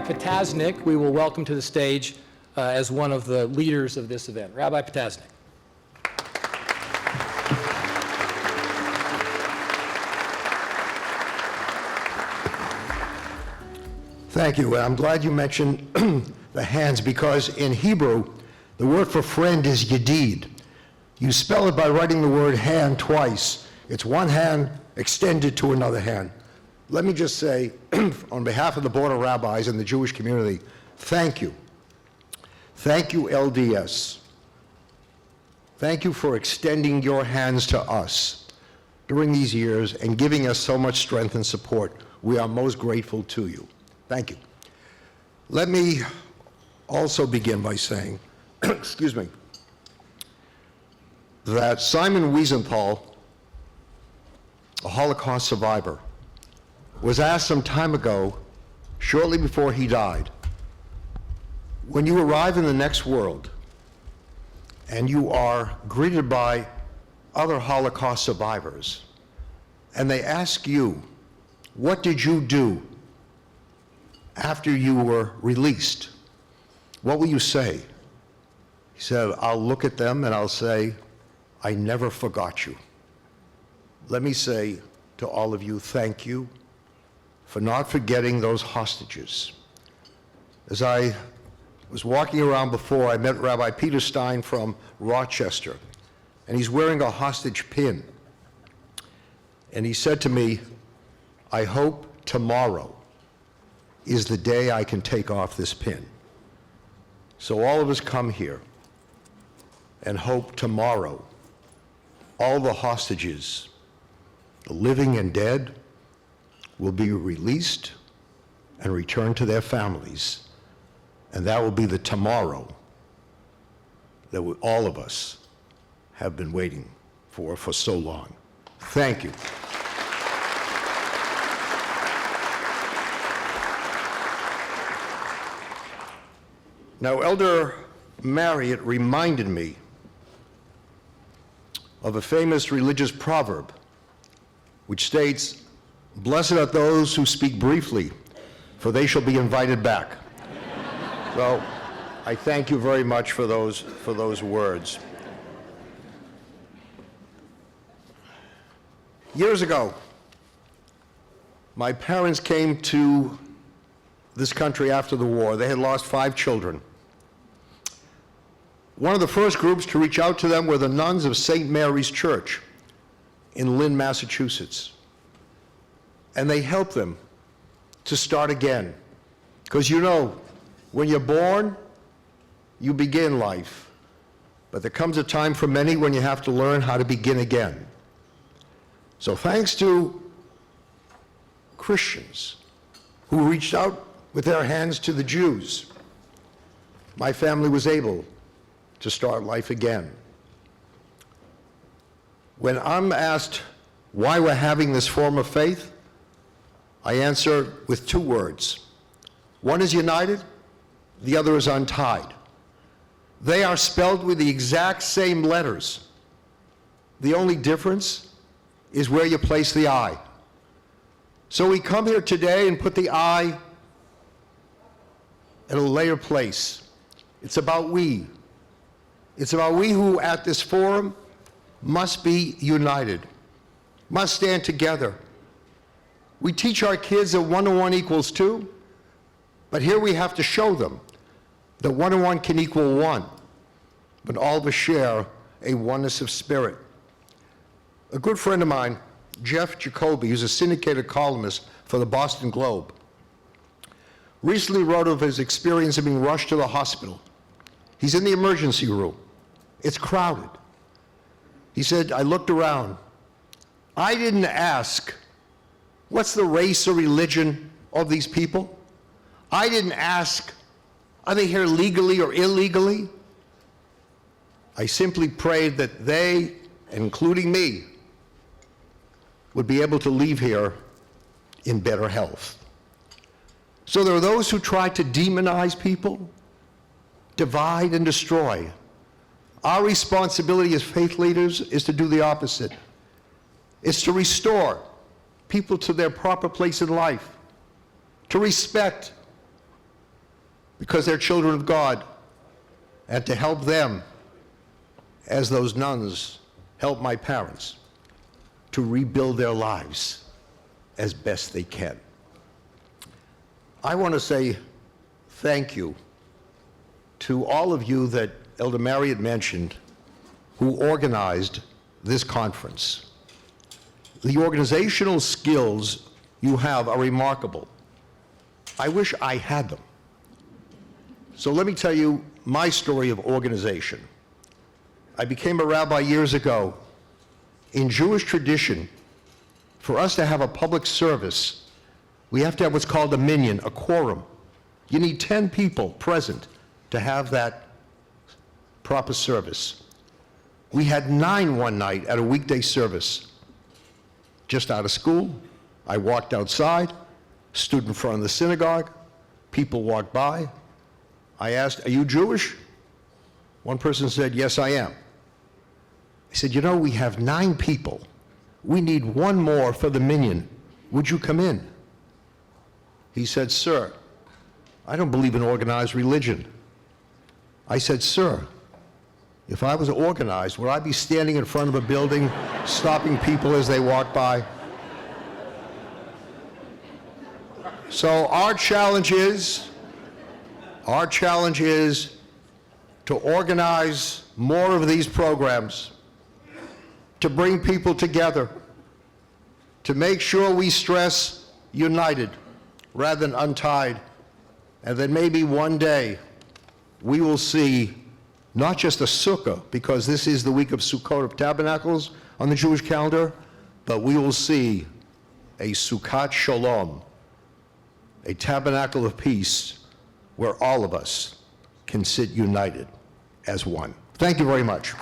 Rabbi Potasnik, we will welcome to the stage as one of the leaders of this event. Rabbi Potasnik. Thank you. I'm glad you mentioned the hands, because in Hebrew, the word for friend is yedid. You spell it by writing the word hand twice. It's one hand extended to another hand. Let me just say, on behalf of the Board of Rabbis and the Jewish community, thank you. Thank you, LDS. Thank you for extending your hands to us during these years and giving us so much strength and support. We are most grateful to you. Thank you. Let me also begin by saying, excuse me, that Simon Wiesenthal, a Holocaust survivor, was asked some time ago, shortly before he died, when you arrive in the next world and you are greeted by other Holocaust survivors, and they ask you, what did you do after you were released? What will you say? He said, I'll look at them and I'll say, I never forgot you. Let me say to all of you, thank you for not forgetting those hostages. As I was walking around before, I met Rabbi Peter Stein from Rochester, and he's wearing a hostage pin. And he said to me, I hope tomorrow is the day I can take off this pin. So all of us come here and hope tomorrow all the hostages, the living and dead, will be released and returned to their families. And that will be the tomorrow that all of us have been waiting for so long. Thank you. Now, Elder Marriott reminded me of a famous religious proverb which states, blessed are those who speak briefly, for they shall be invited back. So I thank you very much for those words. Years ago, my parents came to this country after the war. They had lost 5 children. One of the first groups to reach out to them were the nuns of St. Mary's Church in Lynn, Massachusetts. And they helped them to start again. Because you know, when you're born, you begin life. But there comes a time for many when you have to learn how to begin again. So thanks to Christians who reached out with their hands to the Jews, my family was able to start life again. When I'm asked why we're having this form of faith, I answer with 2 words. One is united, the other is untied. They are spelled with the exact same letters. The only difference is where you place the I. So we come here today and put the I in a later place. It's about we. It's about we who at this forum must be united, must stand together. We teach our kids that 1 and 1 equals 2, but here we have to show them that 1 and 1 can equal 1, but all of us share a oneness of spirit. A good friend of mine, Jeff Jacoby, who's a syndicated columnist for the Boston Globe, recently wrote of his experience of being rushed to the hospital. He's in the emergency room. It's crowded. He said, I looked around. I didn't ask, what's the race or religion of these people? I didn't ask, are they here legally or illegally? I simply prayed that they, including me, would be able to leave here in better health. So there are those who try to demonize people, divide and destroy. Our responsibility as faith leaders is to do the opposite. It's to restore people to their proper place in life, to respect because they're children of God, and to help them, as those nuns helped my parents, to rebuild their lives as best they can. I want to say thank you to all of you that Elder Mary had mentioned who organized this conference. The organizational skills you have are remarkable. I wish I had them. So let me tell you my story of organization. I became a rabbi years ago. In Jewish tradition, for us to have a public service, we have to have what's called a minyan, a quorum. You need 10 people present to have that proper service. We had 9 one night at a weekday service. Just out of school, I walked outside, stood in front of the synagogue, people walked by. I asked, "Are you Jewish?" One person said, "Yes, I am." I said, "You know, we have 9 people. We need 1 more for the minyan. Would you come in?" He said, "Sir, I don't believe in organized religion." I said, "Sir, if I was organized, would I be standing in front of a building, stopping people as they walk by?" So our challenge is to organize more of these programs, to bring people together, to make sure we stress united rather than untied, and then maybe one day we will see not just a sukkah, because this is the week of Sukkot of Tabernacles on the Jewish calendar, but we will see a Sukkat Shalom, a tabernacle of peace where all of us can sit united as one. Thank you very much.